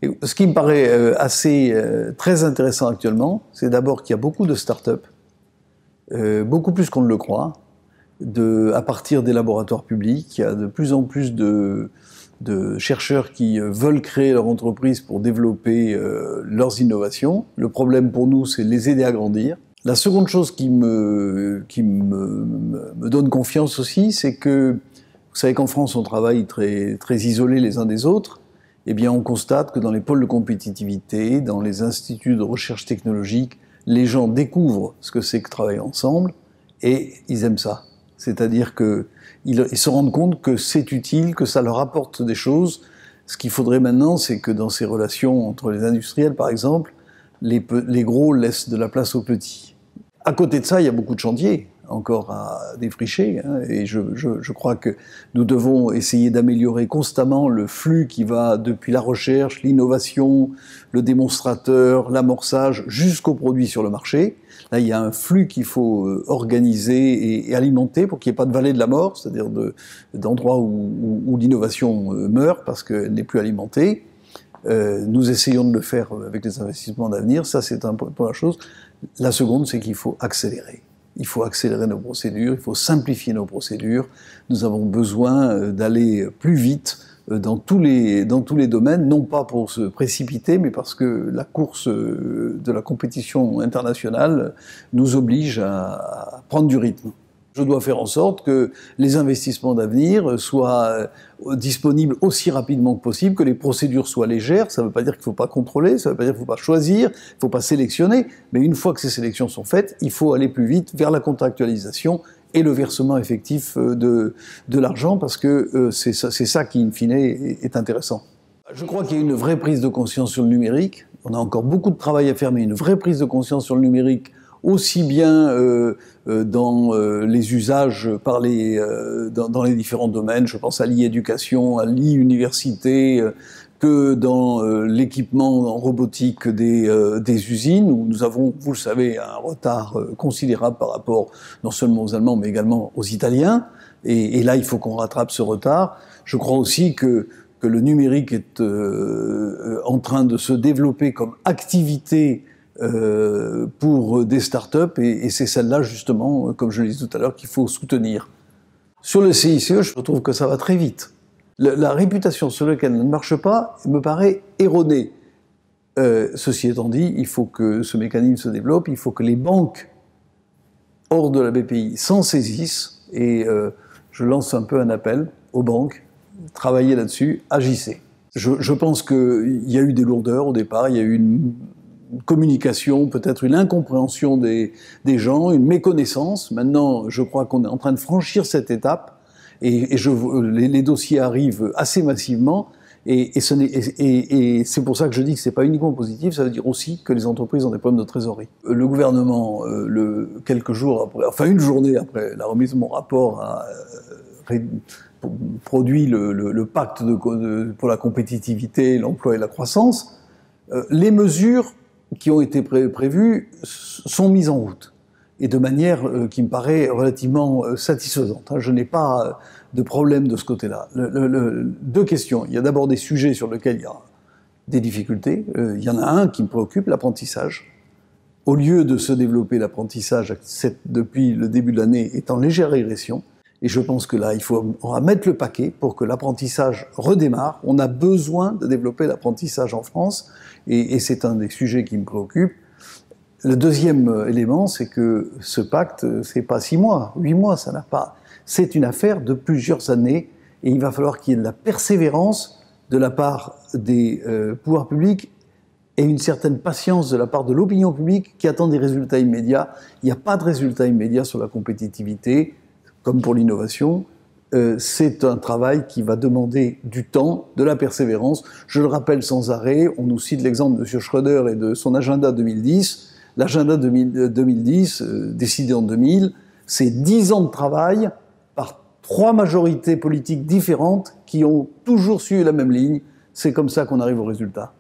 Et ce qui me paraît très intéressant actuellement, c'est d'abord qu'il y a beaucoup de start-up, beaucoup plus qu'on ne le croit, à partir des laboratoires publics. Il y a de plus en plus de chercheurs qui veulent créer leur entreprise pour développer leurs innovations. Le problème pour nous, c'est les aider à grandir. La seconde chose qui me donne confiance aussi, c'est que, vous savez qu'en France, on travaille très, très isolés les uns des autres. Eh bien, on constate que dans les pôles de compétitivité, dans les instituts de recherche technologique, les gens découvrent ce que c'est que travailler ensemble et ils aiment ça. C'est-à-dire qu'ils se rendent compte que c'est utile, que ça leur apporte des choses. Ce qu'il faudrait maintenant, c'est que dans ces relations entre les industriels, par exemple, les gros laissent de la place aux petits. À côté de ça, il y a beaucoup de chantiers encore à défricher, hein, et je crois que nous devons essayer d'améliorer constamment le flux qui va depuis la recherche, l'innovation, le démonstrateur, l'amorçage, jusqu'au produit sur le marché. Là, il y a un flux qu'il faut organiser et alimenter pour qu'il n'y ait pas de vallée de la mort, c'est-à-dire d'endroits où l'innovation meurt parce qu'elle n'est plus alimentée. Nous essayons de le faire avec les investissements d'avenir, ça c'est une première chose. La seconde, c'est qu'il faut accélérer. Il faut accélérer nos procédures, il faut simplifier nos procédures. Nous avons besoin d'aller plus vite dans tous les domaines, non pas pour se précipiter, mais parce que la course de la compétition internationale nous oblige à prendre du rythme. Je dois faire en sorte que les investissements d'avenir soient disponibles aussi rapidement que possible, que les procédures soient légères. Ça ne veut pas dire qu'il ne faut pas contrôler, ça ne veut pas dire qu'il ne faut pas choisir, il ne faut pas sélectionner, mais une fois que ces sélections sont faites, il faut aller plus vite vers la contractualisation et le versement effectif de l'argent, parce que c'est ça qui, in fine, est intéressant. Je crois qu'il y a une vraie prise de conscience sur le numérique. On a encore beaucoup de travail à faire, mais une vraie prise de conscience sur le numérique, aussi bien dans les usages dans les différents domaines, je pense à l'e-éducation, à l'e-université, que dans l'équipement en robotique des usines, où nous avons, vous le savez, un retard considérable par rapport non seulement aux Allemands, mais également aux Italiens. Et là, il faut qu'on rattrape ce retard. Je crois aussi que le numérique est en train de se développer comme activité pour des startups, et c'est celle-là, justement, comme je le disais tout à l'heure, qu'il faut soutenir. Sur le CICE, je trouve que ça va très vite. La réputation sur laquelle elle ne marche pas me paraît erronée. Ceci étant dit, il faut que ce mécanisme se développe, il faut que les banques hors de la BPI s'en saisissent, et je lance un peu un appel aux banques, travaillez là-dessus, agissez. Je pense qu'il y a eu des lourdeurs au départ, il y a eu une communication, peut-être une incompréhension des gens, une méconnaissance. Maintenant, je crois qu'on est en train de franchir cette étape, et les dossiers arrivent assez massivement, et c'est pour ça que je dis que c'est pas uniquement positif, ça veut dire aussi que les entreprises ont des problèmes de trésorerie. Le gouvernement, quelques jours après, enfin une journée après la remise de mon rapport, a produit le pacte pour la compétitivité, l'emploi et la croissance. Les mesures qui ont été prévues sont mises en route, et de manière qui me paraît relativement satisfaisante. Je n'ai pas de problème de ce côté-là. Deux questions. Il y a d'abord des sujets sur lesquels il y a des difficultés. Il y en a un qui me préoccupe, l'apprentissage. Au lieu de se développer, l'apprentissage, depuis le début de l'année, est en légère régression. Et je pense que là, on va mettre le paquet pour que l'apprentissage redémarre. On a besoin de développer l'apprentissage en France, et c'est un des sujets qui me préoccupe. Le deuxième élément, c'est que ce pacte, c'est pas 6 mois, 8 mois, ça n'a pas. C'est une affaire de plusieurs années, et il va falloir qu'il y ait de la persévérance de la part des pouvoirs publics et une certaine patience de la part de l'opinion publique qui attend des résultats immédiats. Il n'y a pas de résultats immédiats sur la compétitivité, comme pour l'innovation. C'est un travail qui va demander du temps, de la persévérance. Je le rappelle sans arrêt, on nous cite l'exemple de M. Schröder et de son agenda 2010. L'agenda 2010, décidé en 2000, c'est 10 ans de travail par 3 majorités politiques différentes qui ont toujours suivi la même ligne. C'est comme ça qu'on arrive au résultat.